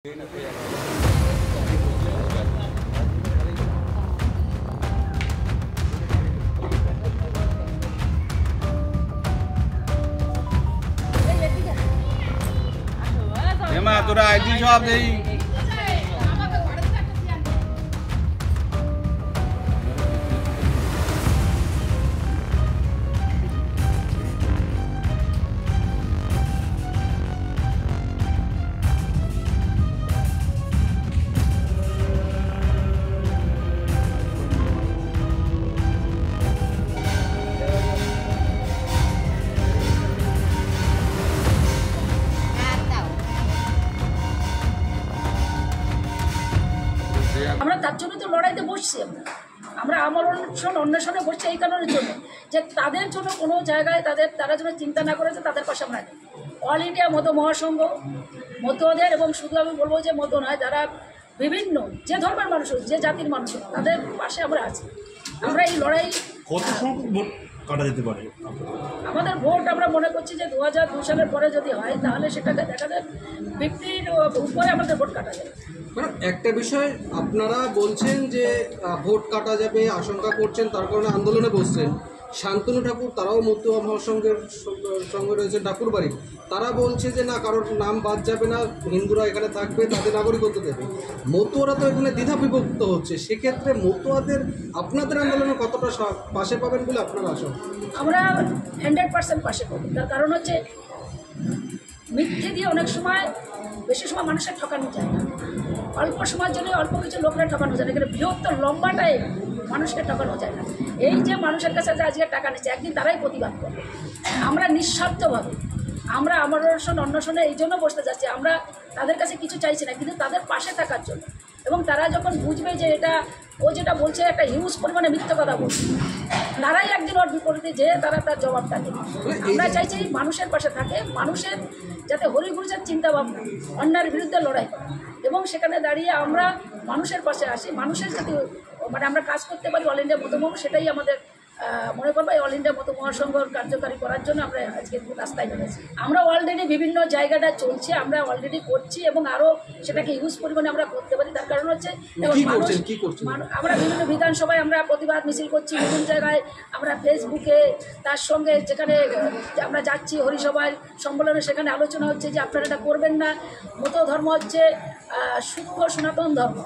তোরা আইডি সব দেই আমরা তার জন্য তো লড়াইতে বসছি। আমরা অন্বেষণে বসছি এই কারণের জন্য যে তাদের জন্য কোনো জায়গায় তারা যেন চিন্তা না করেছে, তাদের পাশে আমরা অল ইন্ডিয়া মতো মহাসংঘ মতুয়াদের, এবং শুধু আমি বলবো যে মতো নয়, যারা বিভিন্ন যে ধর্মের মানুষ হোক, যে জাতির মানুষ হোক, তাদের পাশে আমরা আছি। আমরা এই লড়াই কাটা যেতে পারে। আমাদের ভোট আমরা মনে করছি যে 2002 সালের পরে যদি হয় তাহলে সেটাকে দেখা যায় 50-র উপরে আমাদের ভোট কাটা যাবে। একটা বিষয় আপনারা বলছেন যে ভোট কাটা যাবে আশঙ্কা করছেন, তার কারণে আন্দোলনে বসছেন। শান্তনু ঠাকুর তারাও মতুয়া মহাসংঘের সঙ্গে রয়েছে ঠাকুরবাড়ি, তারা বলছে যে না, কারোর নাম বাদ যাবে না, হিন্দুরা এখানে থাকবে, তাদের নাগরিকত্ব দেবে। মতুয়ারা তো এখানে দ্বিধা বিভক্ত হচ্ছে, সেক্ষেত্রে মতুয়াদের আপনাদের আন্দোলনে কতটা পাশে পাবেন বলে আপনারা আশা? আমরা 100% পাশে পাবো। তার কারণ হচ্ছে মিথ্যে দিয়ে অনেক সময় বেশি সময় মানুষের ঠকানো যায় না, অল্প সময়ের জন্য অল্প কিছু লোকরা ঠকানো যায় না, কিন্তু বৃহত্তর লম্বাটাই মানুষকে ঠকানো যায় না। এই যে মানুষের কাছে আজকে টাকা নিচ্ছে, একদিন তারাই প্রতিবাদ করবে। আমরা নিঃস্বার্থভাবে আমরা অন্বেষণে এই জন্য বসতে যাচ্ছি। আমরা তাদের কাছে কিছু চাইছি না, কিন্তু তাদের পাশে থাকার জন্য। এবং তারা যখন বুঝবে যে ও যেটা বলছে একটা হিউজ পরিমাণে মিথ্যে কথা বলছে, তারাই একদিন ওর বিপরীতে যেয়ে তার জবাবটা দেবে। আমরা চাইছি মানুষের পাশে থাকে, মানুষের যাতে হরিগুরুজের চিন্তাভাবনা, অন্যায়ের বিরুদ্ধে লড়াই করে, এবং সেখানে দাঁড়িয়ে আমরা মানুষের পাশে আসি। মানুষের যাতে আমরা কাজ করতে পারি অল ইন্ডিয়া মতো, সেটাই আমাদের মনে করবো। এই অল ইন্ডিয়া মতো মহাসংঘ কার্যকারী করার জন্য আমরা আজকে রাস্তায় নেমেছি। আমরা অলরেডি বিভিন্ন জায়গাটা চলছে, আমরা অলরেডি করছি, এবং আরও সেটাকে ইউজ পরিমাণে আমরা করতে পারি। তার কারণ হচ্ছে আমরা বিভিন্ন বিধানসভায় আমরা প্রতিবাদ মিছিল করছি, বিভিন্ন জায়গায় আমরা ফেসবুকে, তার সঙ্গে যেখানে আমরা যাচ্ছি হরিসভায় সম্মেলনে, সেখানে আলোচনা হচ্ছে যে আপনারা এটা করবেন না। মতো ধর্ম হচ্ছে সূক্ষ্ম সনাতন ধর্ম,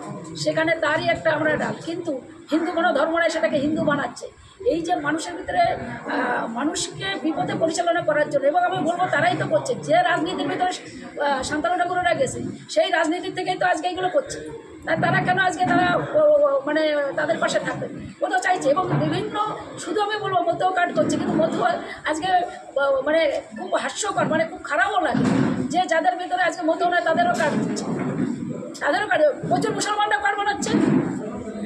সেখানে তারই একটা আমরা ডাল, কিন্তু হিন্দু কোনো ধর্ম নয়, সেটাকে হিন্দু বানাচ্ছে। এই যে মানুষের ভিতরে মানুষকে বিপদে পরিচালনা করার জন্য, এবং আমি বলবো তারাই তো করছে, যে রাজনীতির ভিতরে শান্তনু ঠাকুররা গেছে, সেই রাজনীতির থেকেই তো আজকে এইগুলো করছে। তারা কেন আজকে তারা তাদের পাশে থাকবে? ও তো চাইছে, এবং বিভিন্ন শুধু আমি বলবো মতো কাট করছে, কিন্তু মতো আজকে খুব হাস্যকর, খুব খারাপও লাগে যে যাদের ভিতরে আজকে মতো নয় তাদেরও কাট দিচ্ছে, তাদেরও কাট। প্রচুর মুসলমানরা কাট বানাচ্ছে,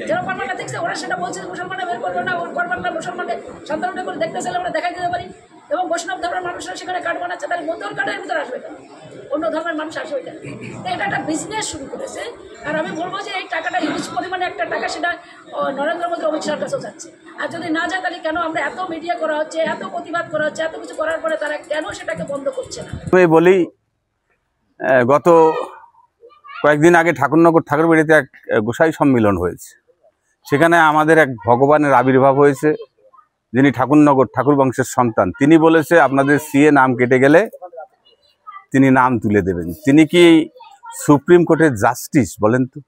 যারা পারমানটা দেখছে ওরা সেটা বলছে মুসলমানরা বের করবে না, ওর পারমানরা মুসলমানকে শান্তনু ঠাকুর দেখতে চাইলে আমরা দেখাই দিতে পারি। এবং বৈষ্ণব ধর্মের মানুষরা সেখানে কার্ড বানাচ্ছে, তাহলে মতোর কার্ডের ভিতরে আসবে কেন? অন্য ধর্মের মানুষ আসবে কেন? এটা একটা বিজনেস শুরু করেছে। আর আমি বলবো যে এই টাকাটা হিউজ পরিমাণে একটা টাকা, সেটা নরেন্দ্র মোদী অমিত শাহর কাছেও যাচ্ছে। আর যদি না যায় তাহলে কেন আমরা এত মিডিয়া করা হচ্ছে, এত প্রতিবাদ করা হচ্ছে, এত কিছু করার পরে তারা কেন সেটাকে বন্ধ করছে না? আমি বলি, গত কয়েকদিন আগে ঠাকুরবাড়িতে এক গোসাই সম্মিলন হয়েছে। সেখানে আমাদের এক ভগবানের আবির্ভাব হয়েছে, যিনি ঠাকুর বংশের সন্তান। তিনি বলেছে আপনাদের সিএ নাম কেটে গেলে তিনি নাম তুলে দেবেন। তিনি কি সুপ্রিম কোর্টের জাস্টিস বলেন তো?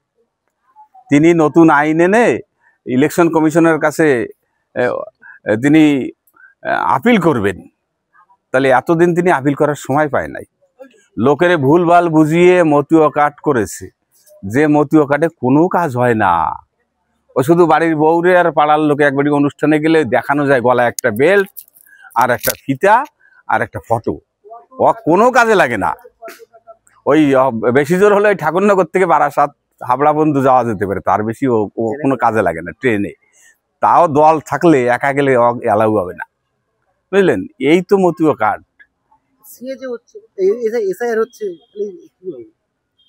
তিনি নতুন আইন এনে ইলেকশন কমিশনের কাছে তিনি আপিল করবেন, তাহলে এতদিন তিনি আপিল করার সময় পায় নাই। লোকেরে ভুলভাল বুঝিয়ে মতুয়া কাট করেছে, যে মতুয়া কাটে কোনো কাজ হয় না। ও শুধু বাড়ির বউরে আর পাড়ার লোকে একবারই অনুষ্ঠানে গেলে দেখানো যায় গলায় একটা বেল্ট আর একটা ফিতা আর একটা ফটো, ও কোনো কাজে লাগে না। ওই বেশি জোর হলে ওই ঠাকুরনগর থেকে বারাসাত হাবড়া বন্ধু যাওয়া যেতে পারে, তার বেশি ও কোনো কাজে লাগে না ট্রেনে। তাও দল থাকলে একা গেলে অ্যালাউ হবে না, বুঝলেন? এই তো মতুয়া কার্ড।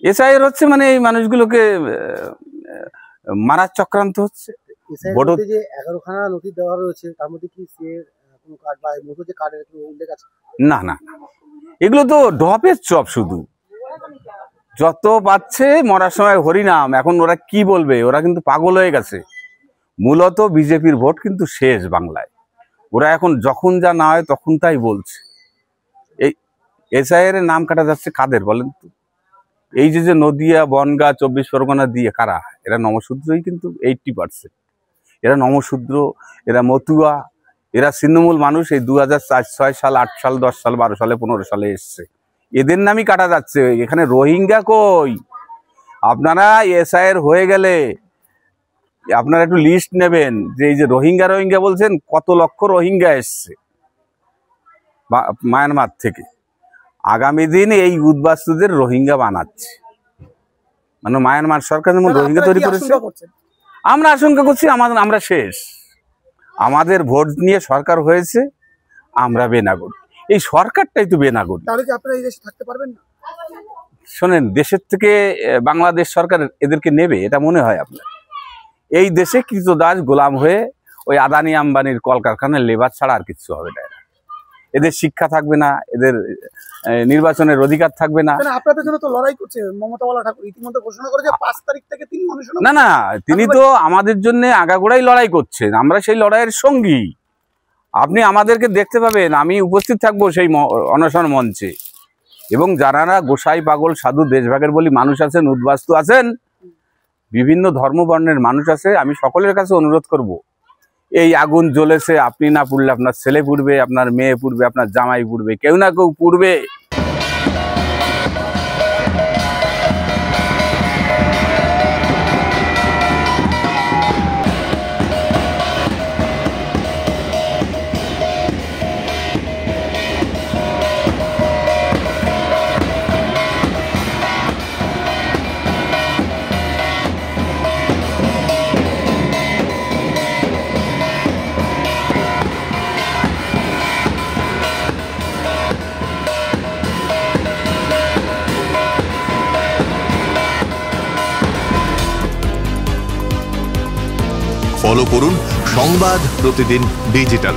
এসআইআর হচ্ছে মানে এই মানুষগুলোকে মারার চক্রান্ত হচ্ছে। যে 11খানা নথি দেওয়া রয়েছে, তার মধ্যে কি কোনো কার্ড বা মতো যে কার্ডের উল্লেখ আছে? না না, এগুলো তো ঢপের চপ শুধু। যত পাচ্ছে মরার সময় হরিনাম। এখন ওরা কি বলবে, ওরা কিন্তু পাগল হয়ে গেছে। মূলত বিজেপির ভোট কিন্তু শেষ বাংলায়। ওরা এখন যখন যা না হয় তখন তাই বলছে। এই এসআইআর এর নাম কাটা যাচ্ছে কাদের বলেন তো? এই যে নদিয়া, বনগাঁ, 24 পরগনা দিয়ে কারা? এরা নমশূদ্রই কিন্তু 80%। এরা নমশূদ্র, এরা মতুয়া, এরা ছিন্নমূল মানুষ। এই 2004, 6 সাল, 8 সাল, 10 সাল, 12 সালে, 15 সালে এসছে। এদের নামই কাটা যাচ্ছে। এখানে রোহিঙ্গা কই? আপনারা এসআইআর হয়ে গেলে আপনারা একটু লিস্ট নেবেন যে এই যে রোহিঙ্গা বলছেন, কত লক্ষ রোহিঙ্গা এসছে মায়ানমার থেকে। আগামী দিন এই উদ্বাস্তুদের রোহিঙ্গা বানাচ্ছে। মানে মায়ানমার সরকার যেমন রোহিঙ্গা তৈরি করেছে, আমরা আশঙ্কা করছি আমরা শেষ। আমাদের ভোট নিয়ে সরকার হয়েছে, আমরা বেনাগরিক। এই সরকারটাই তো বেনাগরিক। তাহলে কি আপনারা এই দেশে থাকতে পারবেন না? শোনেন, দেশের থেকে বাংলাদেশ সরকার এদেরকে নেবে এটা মনে হয় আপনার? এই দেশে কৃতদাস গোলাম হয়ে ওই আদানি আম্বানির কলকারখানার লেবার ছাড়া আর কিছু হবে না। এদের শিক্ষা থাকবে না, এদের নির্বাচনের অধিকার থাকবে না। আপনাদের জন্য তো লড়াই করছে মমতা ঠাকুর, ইতিমধ্যে ঘোষণা করেছে 5 তারিখ থেকে তিনি অনশন। না, তিনি তো আমাদের জন্য আগাগোড়াই লড়াই করছেন, আমরা সেই লড়াইয়ের সঙ্গী। আপনি আমাদেরকে দেখতে পাবেন, আমি উপস্থিত থাকবো সেই অনশন মঞ্চে। এবং যারা গোসাই, পাগল, সাধু, দেশভাগের বলি মানুষ আছেন, উদ্বাস্তু আছেন, বিভিন্ন ধর্মবর্ণের মানুষ আছে, আমি সকলের কাছে অনুরোধ করব, এই আগুন জ্বলেছে, আপনি না পুড়লে আপনার ছেলে পুড়বে, আপনার মেয়ে পুড়বে, আপনার জামাই পুড়বে, কেউ না কেউ পুড়বে। ফলো করুন সংবাদ প্রতিদিন ডিজিটাল।